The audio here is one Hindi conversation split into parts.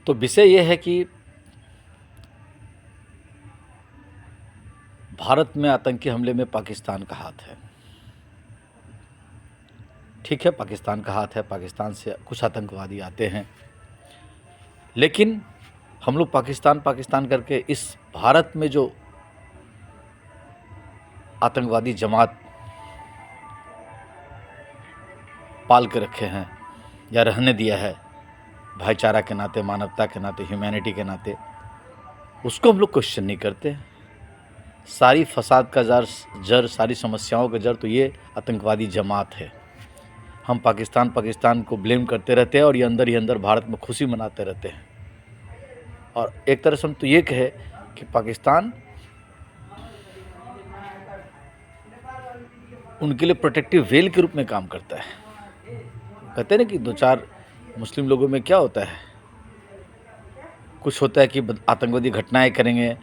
तो विषय ये है कि भारत में आतंकी हमले में पाकिस्तान का हाथ है। ठीक है, पाकिस्तान का हाथ है, पाकिस्तान से कुछ आतंकवादी आते हैं, लेकिन हम लोग पाकिस्तान पाकिस्तान करके इस भारत में जो आतंकवादी जमात पाल के रखे हैं या रहने दिया है भाईचारा के नाते, मानवता के नाते, ह्यूमैनिटी के नाते, उसको हम लोग क्वेश्चन नहीं करते। सारी फसाद का जड़, सारी समस्याओं का जड़ तो ये आतंकवादी जमात है। हम पाकिस्तान पाकिस्तान को ब्लेम करते रहते हैं और ये अंदर ही अंदर भारत में खुशी मनाते रहते हैं। और एक तरह से हम तो ये कहे कि पाकिस्तान उनके लिए प्रोटेक्टिव वेल के रूप में काम करता है। कहते हैं ना कि दो चार मुस्लिम लोगों में क्या होता है, कुछ होता है कि आतंकवादी घटनाएं करेंगे,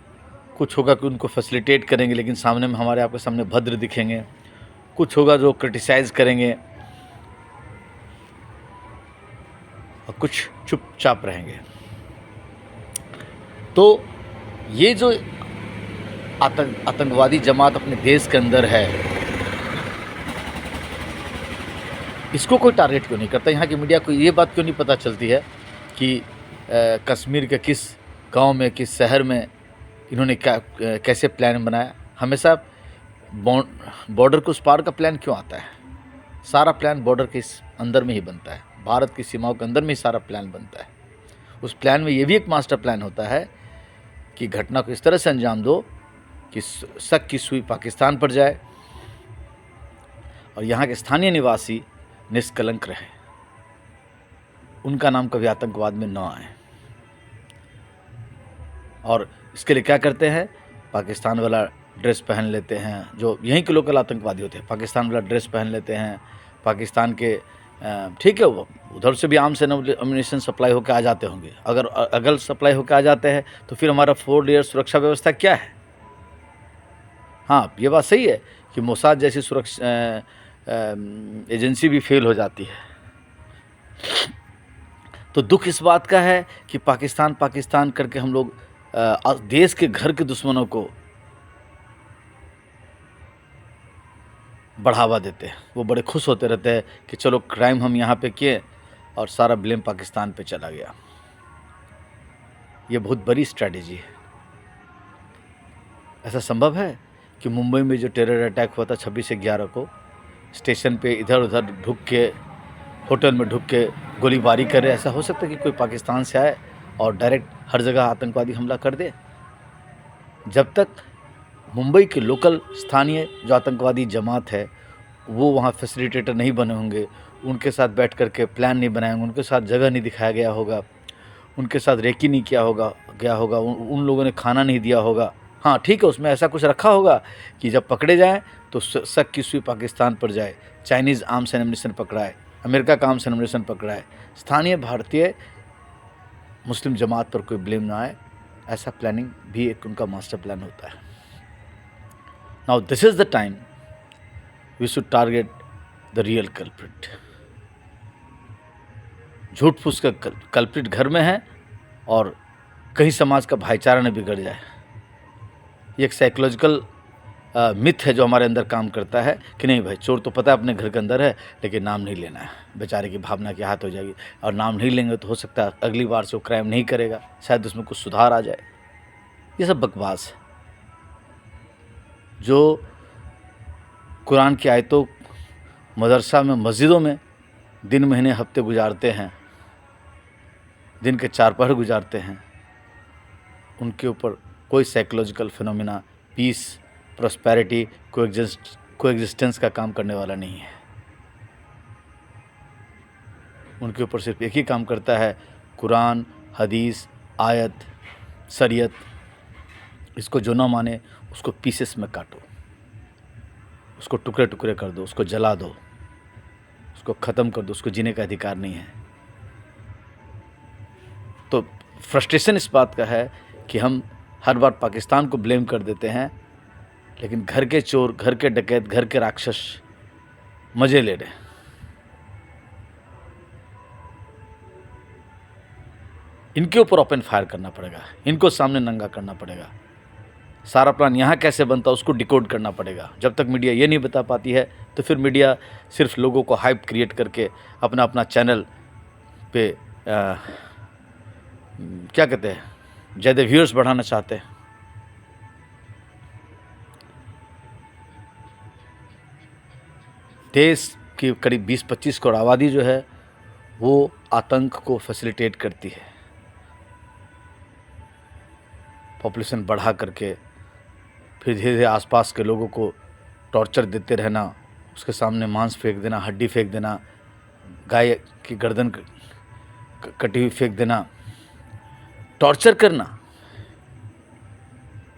कुछ होगा कि उनको फैसिलिटेट करेंगे लेकिन सामने में हमारे आपके सामने भद्र दिखेंगे, कुछ होगा जो क्रिटिसाइज़ करेंगे और कुछ चुपचाप रहेंगे। तो ये जो आतंकवादी जमात अपने देश के अंदर है, इसको कोई टारगेट क्यों नहीं करता? यहाँ की मीडिया को ये बात क्यों नहीं पता चलती है कि कश्मीर के किस गांव में, किस शहर में इन्होंने कैसे प्लान बनाया? हमेशा बॉर्डर के उस पार का प्लान क्यों आता है? सारा प्लान बॉर्डर के अंदर में ही बनता है, भारत की सीमाओं के अंदर में ही सारा प्लान बनता है। उस प्लान में ये भी एक मास्टर प्लान होता है कि घटना को इस तरह से अंजाम दो कि शक की सुई पाकिस्तान पर जाए और यहाँ के स्थानीय निवासी निष्कलंक रहे, उनका नाम कभी आतंकवाद में न आए। और इसके लिए क्या करते हैं? पाकिस्तान वाला ड्रेस पहन लेते हैं, जो यहीं के लोकल आतंकवादी होते हैं, पाकिस्तान वाला ड्रेस पहन लेते हैं, पाकिस्तान के ठीक है, वो उधर से भी आर्म्स एंड एम्यूनिशन सप्लाई होकर आ जाते होंगे। अगर सप्लाई होकर आ जाते हैं तो फिर हमारा 4 लेयर सुरक्षा व्यवस्था क्या है? हाँ, ये बात सही है कि मोसाद जैसी सुरक्षा एजेंसी भी फेल हो जाती है। तो दुख इस बात का है कि पाकिस्तान पाकिस्तान करके हम लोग देश के घर के दुश्मनों को बढ़ावा देते हैं। वो बड़े खुश होते रहते हैं कि चलो क्राइम हम यहाँ पे किए और सारा ब्लेम पाकिस्तान पे चला गया। ये बहुत बड़ी स्ट्रैटेजी है। ऐसा संभव है कि मुंबई में जो टेरर अटैक हुआ था 26/11 को, स्टेशन पे इधर उधर ढुक के, होटल में ढुक के गोलीबारी करे? ऐसा हो सकता है कि कोई पाकिस्तान से आए और डायरेक्ट हर जगह आतंकवादी हमला कर दे? जब तक मुंबई के लोकल स्थानीय जो आतंकवादी जमात है वो वहाँ फैसिलिटेटर नहीं बने होंगे, उनके साथ बैठ कर के प्लान नहीं बनाएंगे, उनके साथ जगह नहीं दिखाया गया होगा, उनके साथ रेकी नहीं किया होगा, उन लोगों ने खाना नहीं दिया होगा। हाँ ठीक है, उसमें ऐसा कुछ रखा होगा कि जब पकड़े जाएँ तो शक की सुई पाकिस्तान पर जाए, चाइनीज़ आर्म्स एंड एम्यूनिशन पकड़ाए, अमेरिका का आर्म्स एंड एम्यूनिशन पकड़ाए, स्थानीय भारतीय मुस्लिम जमात पर कोई ब्लेम ना आए। ऐसा प्लानिंग भी एक उनका मास्टर प्लान होता है। Now this is the time we should target the real culprit. झूठ फूस का कल्प्रिट घर में है और कहीं समाज का भाईचारा न बिगड़ जाए। ये एक साइकोलॉजिकल मिथ है जो हमारे अंदर काम करता है कि नहीं भाई, चोर तो पता है अपने घर के अंदर है लेकिन नाम नहीं लेना है, बेचारे की भावना के हाथ हो जाएगी, और नाम नहीं लेंगे तो हो सकता है अगली बार से वो क्राइम नहीं करेगा, शायद उसमें कुछ सुधार आ जाए। ये सब बकवास है। जो कुरान की आयतों मदरसा में, मस्जिदों में दिन महीने हफ्ते गुजारते हैं, दिन के 4 पहर गुजारते हैं, उनके ऊपर कोई psychological phenomena, peace, prosperity, coexistence का काम करने वाला नहीं है। उनके ऊपर सिर्फ एक ही काम करता है, कुरान, हदीस, आयत, शरीयत। इसको जो ना माने उसको पीसेस में काटो, उसको टुकड़े टुकड़े कर दो, उसको जला दो, उसको ख़त्म कर दो, उसको जीने का अधिकार नहीं है। तो फ्रस्ट्रेशन इस बात का है कि हम हर बार पाकिस्तान को ब्लेम कर देते हैं, लेकिन घर के चोर, घर के डकैत, घर के राक्षस मज़े ले रहे हैं। इनके ऊपर ओपन फायर करना पड़ेगा, इनको सामने नंगा करना पड़ेगा। सारा प्लान यहाँ कैसे बनता है उसको डिकोड करना पड़ेगा। जब तक मीडिया ये नहीं बता पाती है तो फिर मीडिया सिर्फ लोगों को हाइप क्रिएट करके अपना अपना चैनल पे क्या कहते हैं, ज़्यादा व्यूअर्स बढ़ाना चाहते हैं। देश की करीब 20-25 करोड़ आबादी जो है वो आतंक को फैसिलिटेट करती है। पॉपुलेशन बढ़ा करके फिर धीरे धीरे आसपास के लोगों को टॉर्चर देते रहना, उसके सामने मांस फेंक देना, हड्डी फेंक देना, गाय की गर्दन कटी हुई फेंक देना, टॉर्चर करना।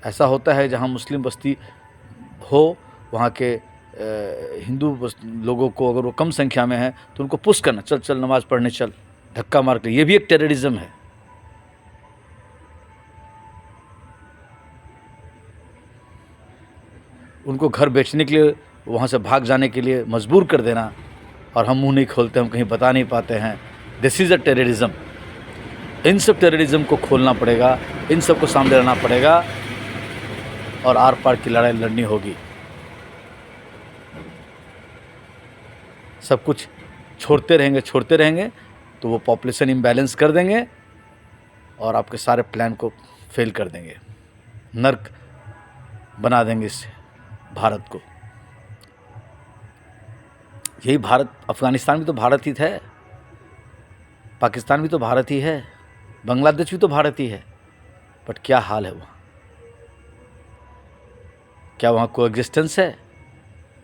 ऐसा होता है जहाँ मुस्लिम बस्ती हो वहाँ के हिंदू लोगों को अगर वो कम संख्या में है तो उनको पुश करना, चल चल नमाज़ पढ़ने चल, धक्का मार के, ये भी एक टेररिज्म है। उनको घर बेचने के लिए, वहाँ से भाग जाने के लिए मजबूर कर देना और हम मुंह नहीं खोलते, हम कहीं बता नहीं पाते हैं। This is a terrorism. इन सब टेररिज्म को खोलना पड़ेगा, इन सब को सामने लाना पड़ेगा और आर पार की लड़ाई लड़नी होगी। सब कुछ छोड़ते रहेंगे तो वो पॉपुलेशन इम्बैलेंस कर देंगे और आपके सारे प्लान को फेल कर देंगे, नर्क बना देंगे इस भारत को। यही भारत, अफ़गानिस्तान भी तो भारत ही है, पाकिस्तान भी तो भारत ही है, बांग्लादेश भी तो भारत ही है, बट क्या हाल है वहाँ? क्या वहाँ कोएग्जिस्टेंस है?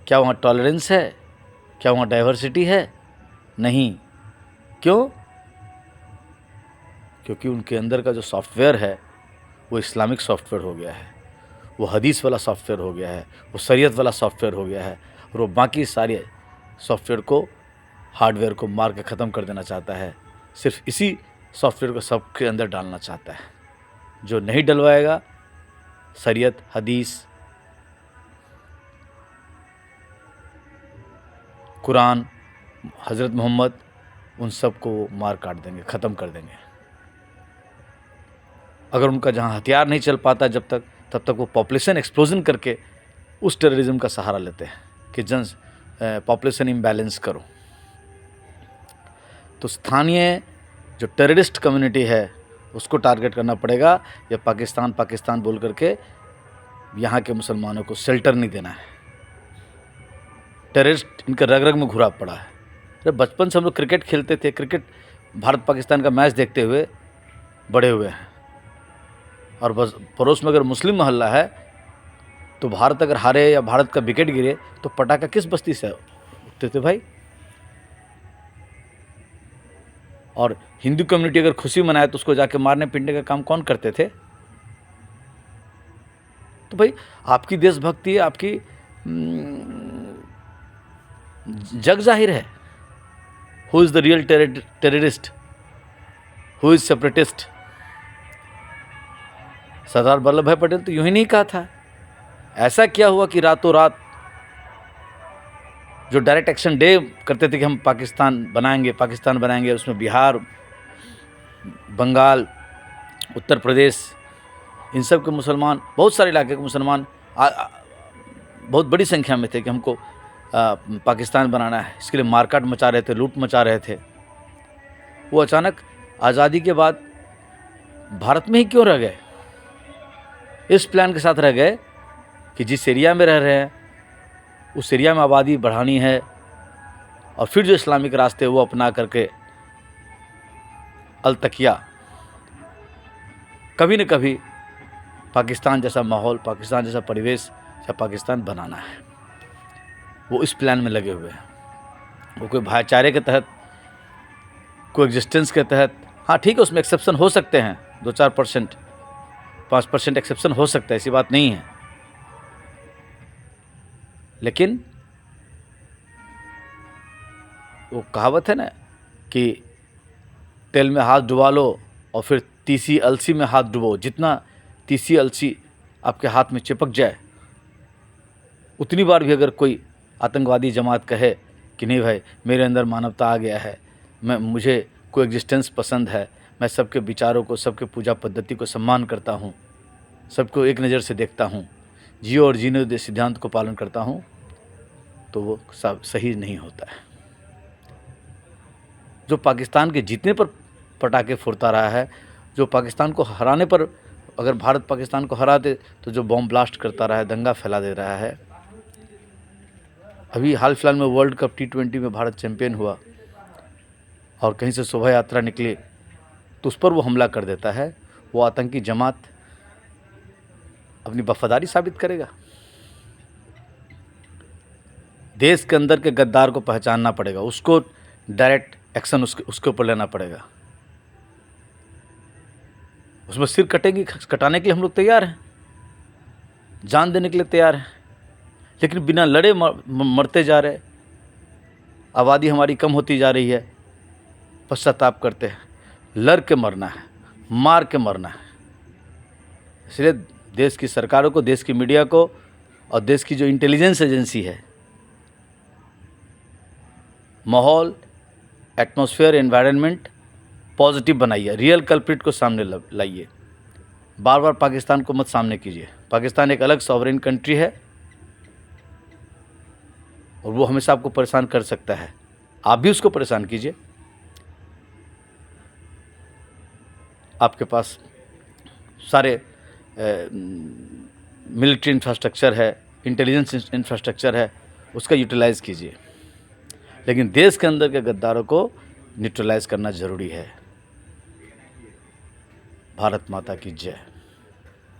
क्या वहाँ टॉलरेंस है? क्या वहाँ डाइवर्सिटी है? नहीं। क्यों? क्योंकि उनके अंदर का जो सॉफ्टवेयर है वो इस्लामिक सॉफ्टवेयर हो गया है, वो हदीस वाला सॉफ्टवेयर हो गया है, वो शरीयत वाला सॉफ्टवेयर हो गया है, और वो बाकी सारे सॉफ्टवेयर को, हार्डवेयर को मार के ख़त्म कर देना चाहता है। सिर्फ इसी सॉफ्टवेयर को सबके अंदर डालना चाहता है। जो नहीं डलवाएगा, शरीयत, हदीस, कुरान, हज़रत मोहम्मद, उन सब को मार काट देंगे, ख़त्म कर देंगे। अगर उनका जहाँ हथियार नहीं चल पाता तब तक वो पॉपुलेशन एक्सप्लोजन करके उस टेररिज्म का सहारा लेते हैं कि पॉपुलेशन इम्बैलेंस करो। तो स्थानीय जो टेररिस्ट कम्युनिटी है उसको टारगेट करना पड़ेगा, या पाकिस्तान बोल करके यहाँ के मुसलमानों को शेल्टर नहीं देना है। टेररिस्ट इनके रग रग में घुरा पड़ा है। अरे बचपन से हम लोग क्रिकेट खेलते थे, क्रिकेट भारत पाकिस्तान का मैच देखते हुए बड़े हुए हैं, और बस पड़ोस में अगर मुस्लिम मोहल्ला है तो भारत अगर हारे या भारत का विकेट गिरे तो पटाखा किस बस्ती से उठते थे भाई? और हिंदू कम्युनिटी अगर खुशी मनाए तो उसको जाके मारने पीटने का काम कौन करते थे? तो भाई आपकी देशभक्ति, आपकी जग जाहिर है। Who is the real terrorist, who is separatist? Sardar Vallabhbhai Patel तो यूं ही नहीं कहा था। ऐसा क्या हुआ कि रातों रात जो डायरेक्ट एक्शन डे करते थे कि हम पाकिस्तान बनाएंगे, उसमें बिहार, बंगाल, उत्तर प्रदेश, इन सब के मुसलमान, बहुत सारे इलाके के मुसलमान बहुत बड़ी संख्या में थे कि हमको पाकिस्तान बनाना है। इसके लिए मारकाट मचा रहे थे, लूट मचा रहे थे। वो अचानक आज़ादी के बाद भारत में ही क्यों रह गए? इस प्लान के साथ रह गए कि जिस एरिया में रह रहे हैं उस एरिया में आबादी बढ़ानी है, और फिर जो इस्लामिक रास्ते वो अपना करके अलतकिया कभी न कभी पाकिस्तान जैसा माहौल, पाकिस्तान जैसा परिवेश या पाकिस्तान बनाना है। वो इस प्लान में लगे हुए हैं। वो कोई भाईचारे के तहत, कोई एग्जिस्टेंस के तहत, हाँ ठीक है, उसमें एक्सेप्शन हो सकते हैं, 2-4%, 5% एक्सेप्शन हो सकता है, ऐसी बात नहीं है। लेकिन वो कहावत है ना कि तेल में हाथ डुबा लो और फिर तीसी अलसी में हाथ डुबो। जितना तीसी अलसी आपके हाथ में चिपक जाए, उतनी बार भी अगर कोई आतंकवादी जमात कहे कि नहीं भाई मेरे अंदर मानवता आ गया है, मुझे को एग्जिस्टेंस पसंद है, मैं सबके विचारों को, सबके पूजा पद्धति को सम्मान करता हूँ, सबको एक नज़र से देखता हूँ, जियो और जीने दो सिद्धांत को पालन करता हूँ, तो वो सब सही नहीं होता है। जो पाकिस्तान के जीतने पर पटाखे फोड़ता रहा है, जो पाकिस्तान को हराने पर, अगर भारत पाकिस्तान को हरा दे तो जो बॉम्ब ब्लास्ट करता रहा है, दंगा फैला दे रहा है। अभी हाल फिलहाल में वर्ल्ड कप T20 में भारत चैंपियन हुआ और कहीं से शोभा यात्रा निकली तो उस पर वो हमला कर देता है। वो आतंकी जमात अपनी वफादारी साबित करेगा। देश के अंदर के गद्दार को पहचानना पड़ेगा, उसको डायरेक्ट एक्शन उसके ऊपर लेना पड़ेगा। उसमें सिर कटाने के लिए हम लोग तैयार हैं, जान देने के लिए तैयार हैं, लेकिन बिना लड़े मरते जा रहे, आबादी हमारी कम होती जा रही है, पश्चाताप करते हैं। लड़ के मरना है, मार के मरना है। इसलिए देश की सरकारों को, देश की मीडिया को और देश की जो इंटेलिजेंस एजेंसी है, माहौल, एटमॉस्फेयर, एनवायरनमेंट पॉजिटिव बनाइए, रियल कल्प्रिट को सामने लाइए। बार बार पाकिस्तान को मत सामने कीजिए। पाकिस्तान एक अलग सॉवरेन कंट्री है और वो हमेशा आपको परेशान कर सकता है, आप भी उसको परेशान कीजिए। आपके पास सारे मिलिट्री इंफ्रास्ट्रक्चर है, इंटेलिजेंस इंफ्रास्ट्रक्चर है, उसका यूटिलाइज़ कीजिए, लेकिन देश के अंदर के गद्दारों को न्यूट्रलाइज करना ज़रूरी है। भारत माता की जय।